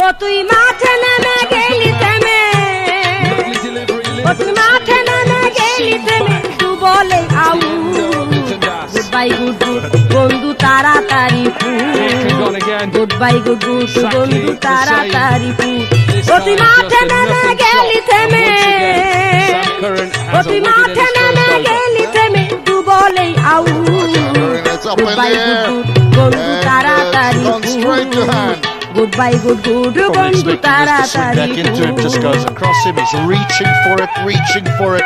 ও তুই মাঠে নেমে গেলি থেমে, ও তুই মাঠে নেমে গেলি থেমে, তু বলে আউ গুড বাই গুড গুড বন্ধু তাড়াতাড়ি গুড বাই গুড গুড বন্ধু তাড়াতাড়ি ও তুই মাঠে নেমে গেলি থেমে, ও তুই মাঠে নেমে গেলি থেমে, তু বলে আউ গুড বাই গুড গুড বন্ধু তাড়াতাড়ি Goodbye, good, good, Probably expecting this to swing back into him, just goes across him, he's reaching for it,